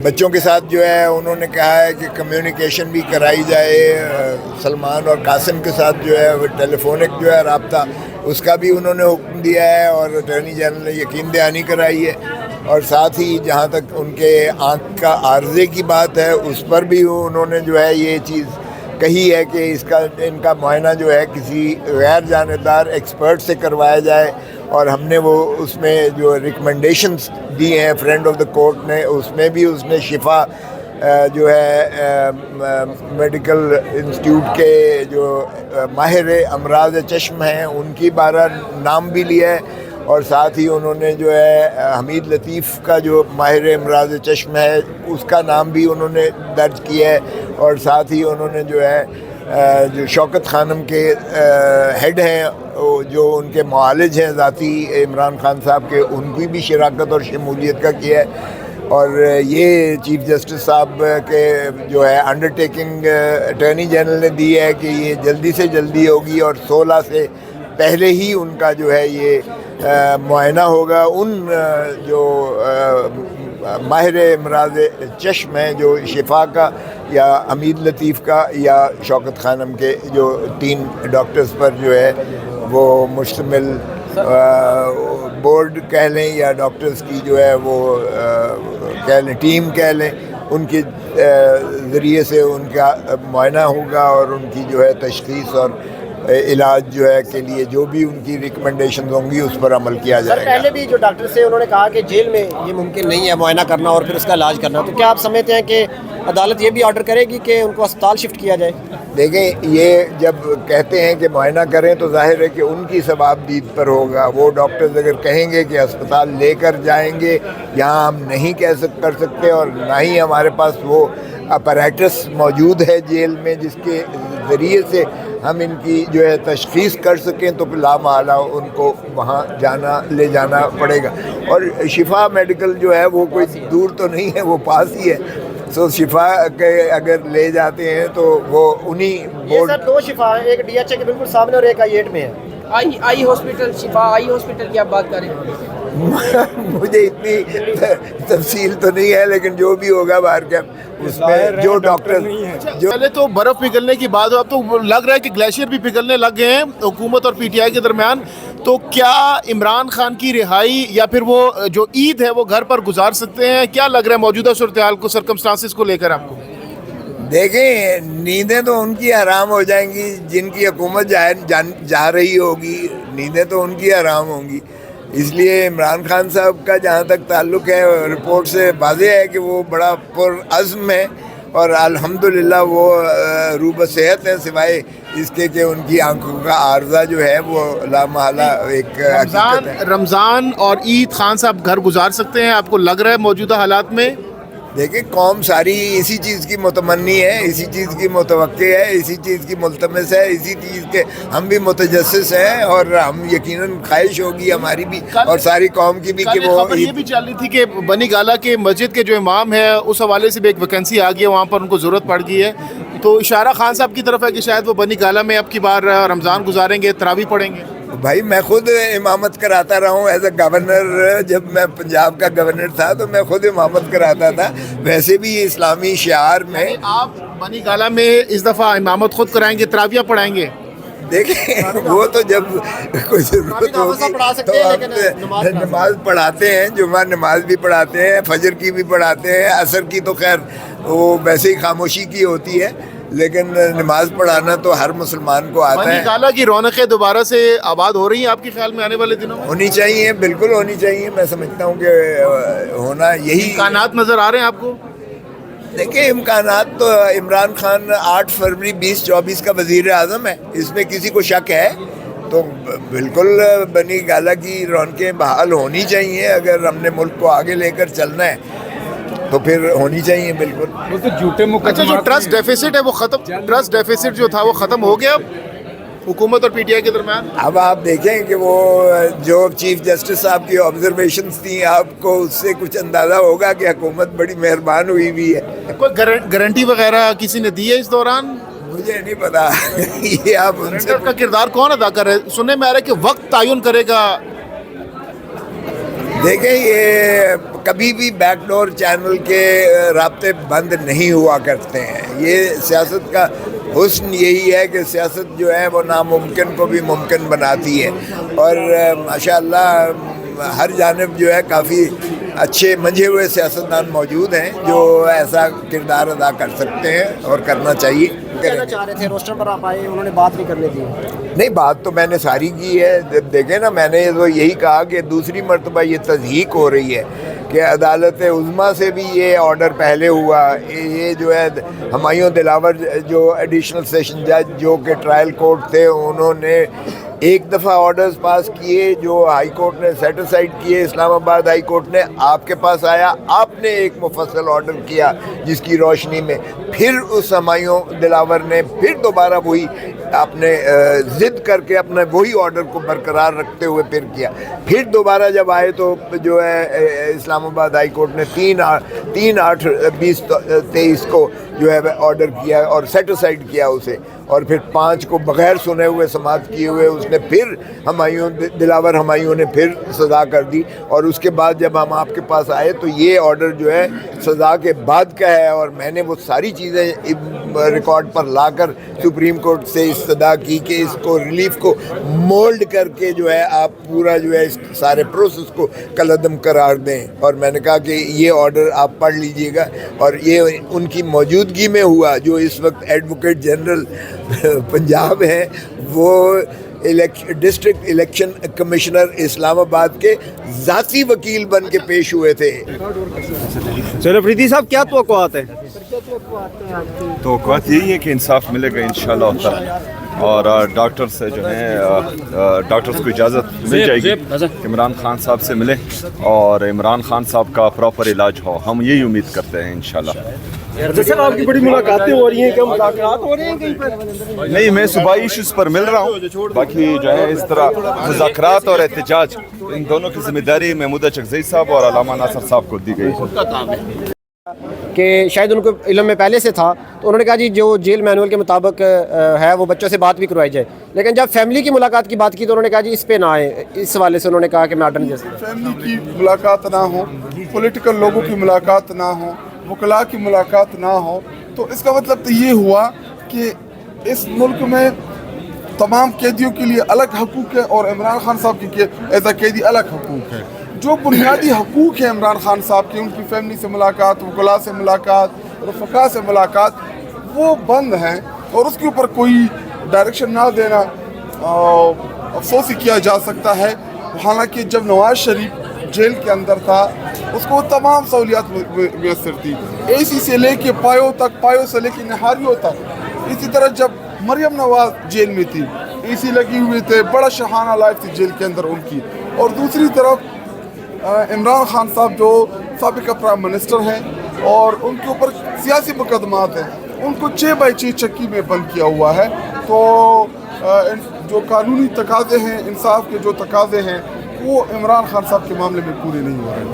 بچوں کے ساتھ جو ہے انہوں نے کہا ہے کہ کمیونیکیشن بھی کرائی جائے، سلمان اور قاسم کے ساتھ جو ہے ٹیلی فونک جو ہے رابطہ اس کا بھی انہوں نے حکم دیا ہے، اور اٹارنی جنرل نے یقین دہانی کرائی ہے، اور ساتھ ہی جہاں تک ان کے آنکھ کا عارضے کی بات ہے اس پر بھی انہوں نے جو ہے یہ چیز کہی ہے کہ ان کا معائنہ جو ہے کسی غیر جانبدار ایکسپرٹ سے کروایا جائے، اور ہم نے وہ اس میں جو ریکمنڈیشنز دی ہیں فرینڈ آف دا کورٹ نے، اس میں بھی اس نے شفا جو ہے میڈیکل انسٹیٹیوٹ کے جو ماہر امراض چشم ہیں ان کی بارہ نام بھی لیا ہے، اور ساتھ ہی انہوں نے جو ہے حمید لطیف کا جو ماہر امراض چشم ہے اس کا نام بھی انہوں نے درج کیا ہے، اور ساتھ ہی انہوں نے جو ہے جو شوکت خانم کے ہیڈ ہیں جو ان کے معالج ہیں ذاتی عمران خان صاحب کے، ان کی بھی شراکت اور شمولیت کا کیا ہے، اور یہ چیف جسٹس صاحب کے جو ہے انڈرٹیکنگ اٹارنی جنرل نے دی ہے کہ یہ جلدی سے جلدی ہوگی، اور 16 سے پہلے ہی ان کا جو ہے یہ معائنہ ہوگا ان جو ماہر امراض چشم ہیں جو شفا کا یا حمید لطیف کا یا شوکت خانم کے جو 3 ڈاکٹرز پر جو ہے وہ مشتمل بورڈ کہہ لیں یا ڈاکٹرز کی جو ہے وہ کہہ لیں ٹیم کہہ لیں، ان کے ذریعے سے ان کا معائنہ ہوگا، اور ان کی جو ہے تشخیص اور علاج جو ہے کے لیے جو بھی ان کی ریکمنڈیشنز ہوں گی اس پر عمل کیا جائے گا۔ پہلے بھی جو ڈاکٹر سے انہوں نے کہا کہ جیل میں یہ ممکن نہیں ہے معائنہ کرنا اور پھر اس کا علاج کرنا، تو کیا آپ سمجھتے ہیں کہ عدالت یہ بھی آرڈر کرے گی کہ ان کو اسپتال شفٹ کیا جائے؟ دیکھیں، یہ جب کہتے ہیں کہ معائنہ کریں تو ظاہر ہے کہ ان کی ثوابدید پر ہوگا، وہ ڈاکٹرز اگر کہیں گے کہ اسپتال لے کر جائیں گے، یہاں ہم نہیں کر سکتے، اور نہ ہی ہمارے پاس وہ اپریٹس موجود ہے جیل میں جس کے ذریعے سے ہم ان کی جو ہے تشخیص کر سکیں، تو لا محالہ ان کو وہاں لے جانا پڑے گا، اور شفا میڈیکل جو ہے وہ کوئی دور تو نہیں ہے، وہ پاس ہی ہے، سو شفا کے اگر لے جاتے ہیں تو وہ انہی بورڈ 2 شفا ہے، ایک ڈی ایچ اے کے بالکل سامنے اور ایک I-8 میں ہے۔ آئی ہاسپٹل، شفا آئی ہاسپٹل کی آپ بات کریں؟ مجھے اتنی تفصیل تو نہیں ہے، لیکن جو بھی ہوگا باہر کے اس میں جو ڈاکٹر جو پہلے تو برف پگھلنے کی بات، اب تو لگ رہا ہے کہ گلیشیئر بھی پگھلنے لگ گئے ہیں حکومت اور PTI کے درمیان، تو کیا عمران خان کی رہائی یا پھر وہ جو عید ہے وہ گھر پر گزار سکتے ہیں؟ کیا لگ رہا ہے موجودہ صورتحال کو، سرکمسٹانسز کو لے کر آپ کو؟ دیکھیں، نیندیں تو ان کی حرام ہو جائیں گی جن کی حکومت جا رہی ہوگی، نیندیں تو ان کی حرام ہوں گی، اس لیے عمران خان صاحب کا جہاں تک تعلق ہے رپورٹ سے واضح ہے کہ وہ بڑا پرعزم ہے، اور الحمدللہ وہ روب صحت ہے، سوائے اس کے کہ ان کی آنکھوں کا عارضہ جو ہے وہ لا محالہ ایک حقیقت ہے۔ رمضان اور عید خان صاحب گھر گزار سکتے ہیں آپ کو لگ رہا ہے موجودہ حالات میں؟ دیکھیں، قوم ساری اسی چیز کی متمنی ہے، اسی چیز کی متوقع ہے، اسی چیز کی ملتمس ہے، اسی چیز کے ہم بھی متجسس ہیں، اور ہم یقیناً خواہش ہوگی ہماری بھی اور ساری قوم کی بھی کہ وہ خبر یہ بھی چل رہی تھی کہ بنی گالہ کے مسجد کے جو امام ہے اس حوالے سے بھی ایک ویکینسی آ گئی ہے، وہاں پر ان کو ضرورت پڑ گئی ہے، تو اشارہ خان صاحب کی طرف ہے کہ شاید وہ بنی گالہ میں اب کی بار رمضان گزاریں گے، تراویح پڑھیں گے۔ بھائی، میں خود امامت کراتا رہا ہوں ایز اے گورنر، جب میں پنجاب کا گورنر تھا تو میں خود امامت کراتا تھا، ویسے بھی اسلامی شعار میں۔ آپ بنی گالہ میں اس دفعہ امامت خود کرائیں گے، تراویح پڑھائیں گے؟ دیکھیں، وہ تو جب کوئی ضرورت ہوگی تو ہم نماز پڑھاتے ہیں، جمعہ نماز بھی پڑھاتے ہیں، فجر کی بھی پڑھاتے ہیں، عصر کی تو خیر وہ ویسے ہی خاموشی کی ہوتی ہے، لیکن نماز پڑھانا تو ہر مسلمان کو آتا ہے۔ بنی گالہ کی رونقیں دوبارہ سے آباد ہو رہی ہیں آپ کے خیال میں آنے والے دنوں میں؟ ہونی چاہیے، بالکل ہونی چاہیے، میں سمجھتا ہوں کہ ہونا یہی امکانات نظر آ رہے ہیں آپ کو؟ دیکھیں، امکانات تو عمران خان 8 فروری 2024 کا وزیر اعظم ہے، اس میں کسی کو شک ہے؟ تو بالکل بنی گالہ کی رونقیں بحال ہونی چاہیے، اگر ہم نے ملک کو آگے لے کر چلنا ہے تو پھر ہونی چاہیے بالکل۔ اچھا، جو ٹرسٹ ڈیفیسٹ ہے وہ ختم، ٹرسٹ ڈیفیسٹ جو تھا وہ ختم ہو گیا اب حکومت اور PTI کے درمیان؟ اب آپ دیکھیں کہ وہ جو چیف جسٹس صاحب کی آبزرویشنز تھیں، آپ کو اس سے کچھ اندازہ ہوگا کہ حکومت بڑی مہربان ہوئی بھی ہے۔ کوئی گارنٹی وغیرہ کسی نے دی ہے اس دوران؟ مجھے نہیں پتا، یہ آپ ان سے کا کردار کون ادا کر رہے ہیں؟ سننے میں آ رہا ہے کہ وقت تعین کرے گا۔ دیکھیں، یہ کبھی بھی بیک ڈور چینل کے رابطے بند نہیں ہوا کرتے ہیں. یہ سیاست کا حسن یہی ہے کہ سیاست جو ہے وہ ناممکن کو بھی ممکن بناتی ہے, اور ماشاءاللہ ہر جانب جو ہے کافی اچھے منجھے ہوئے سیاستدان موجود ہیں جو ایسا کردار ادا کر سکتے ہیں اور کرنا چاہیے. کہنا چاہ رہے تھے روسٹر پر آپ آئے, انہوں نے بات نہیں کرنے دی. نہیں, بات تو میں نے ساری کی ہے. دیکھیں نا, میں نے تو یہی کہا کہ دوسری مرتبہ یہ تضحیق ہو رہی ہے کہ عدالت عظمیٰ سے بھی یہ آرڈر پہلے ہوا. یہ جو ہے ہمایوں دلاور جو ایڈیشنل سیشن جج جو کہ ٹرائل کورٹ تھے, انہوں نے ایک دفعہ آرڈرز پاس کیے جو ہائی کورٹ نے سیٹ اسائڈ کیے. اسلام آباد ہائی کورٹ نے آپ کے پاس آیا, آپ نے ایک مفصل آرڈر کیا جس کی روشنی میں پھر اس ہمایوں دلاور نے پھر دوبارہ وہی اپنے ضد کر کے اپنے وہی آرڈر کو برقرار رکھتے ہوئے پھر کیا. پھر دوبارہ جب آئے تو جو ہے اسلام آباد ہائی کورٹ نے 3/8/2023 کو جو ہے آرڈر کیا اور سیٹ اسائڈ کیا اسے, اور پھر 5 کو بغیر سنے ہوئے سماعت کیے ہوئے اس نے پھر دلاور ہمایوں نے پھر سزا کر دی. اور اس کے بعد جب ہم آپ کے پاس آئے تو یہ آرڈر جو ہے سزا کے بعد کا ہے, اور میں نے وہ ساری چیزیں ریکارڈ پر لا کر سپریم کورٹ سے استدعا کی کہ اس کو ریلیف کو مولڈ کر کے جو ہے آپ پورا جو ہے اس سارے پروسیس کو کالعدم قرار دیں. اور میں نے کہا کہ یہ آرڈر آپ پڑھ لیجئے گا, اور یہ ان کی موجودگی میں ہوا. جو اس وقت ایڈوکیٹ جنرل پنجاب ہیں وہ ڈسٹرکٹ الیکشن کمشنر اسلام آباد کے ذاتی وکیل بن کے پیش ہوئے تھے. چلو فریدی صاحب, کیا توقعات ہیں؟ توقعات یہی ہے کہ انصاف ملے گا انشاءاللہ تعالی, اور ڈاکٹر سے جو ہے ڈاکٹرز کو اجازت مل جائے گی عمران خان صاحب سے ملے اور عمران خان صاحب کا پراپر علاج ہو. ہم یہی امید کرتے ہیں انشاءاللہ. سر, آپ کی بڑی ملاقاتیں ہو رہی ہیں, کیا ملاقات ہو رہی ہیں کہیں پر؟ نہیں, میں صوبائی ایشوز پر مل رہا ہوں, باقی جو ہے اس طرح مذاکرات اور احتجاج ان دونوں کی ذمہ داری محمودہ چکزئی صاحب اور علامہ ناصر صاحب کو دی گئی کہ شاید ان کو علم میں پہلے سے تھا, تو انہوں نے کہا جی جو جیل مینول کے مطابق ہے وہ بچوں سے بات بھی کروائی جائے. لیکن جب فیملی کی ملاقات کی بات کی تو انہوں نے کہا جی اس پہ نہ آئے. اس حوالے سے انہوں نے کہا کہ میں آرڈر نہیں دے سکتا. فیملی کی ملاقات نہ ہو, پولیٹیکل لوگوں کی ملاقات نہ ہو, وکلاء کی ملاقات نہ ہو, تو اس کا مطلب تو یہ ہوا کہ اس ملک میں تمام قیدیوں کے لیے الگ حقوق ہے اور عمران خان صاحب کی ایز اے قیدی الگ حقوق ہے. جو بنیادی حقوق ہیں عمران خان صاحب کی, ان کی فیملی سے ملاقات, وکلاء سے ملاقات, رفقا سے ملاقات, وہ بند ہیں, اور اس کے اوپر کوئی ڈائریکشن نہ دینا افسوس ہی کیا جا سکتا ہے. حالانکہ جب نواز شریف جیل کے اندر تھا اس کو تمام سہولیات میسر تھی, اے سی سے لے کے پایوں تک, پایوں سے لے کے نہاریوں تک. اسی طرح جب مریم نواز جیل میں تھی اے سی لگی ہوئی تھے, بڑا شہانہ لائف تھی جیل کے اندر ان کی. اور دوسری طرف عمران خان صاحب جو سابقہ پرائم منسٹر ہیں اور ان کے اوپر سیاسی مقدمات ہیں, ان کو 6/6 چکی میں بند کیا ہوا ہے. تو جو قانونی تقاضے ہیں, انصاف کے جو تقاضے ہیں, وہ عمران خان صاحب کے معاملے میں پورے نہیں ہو رہے ہیں.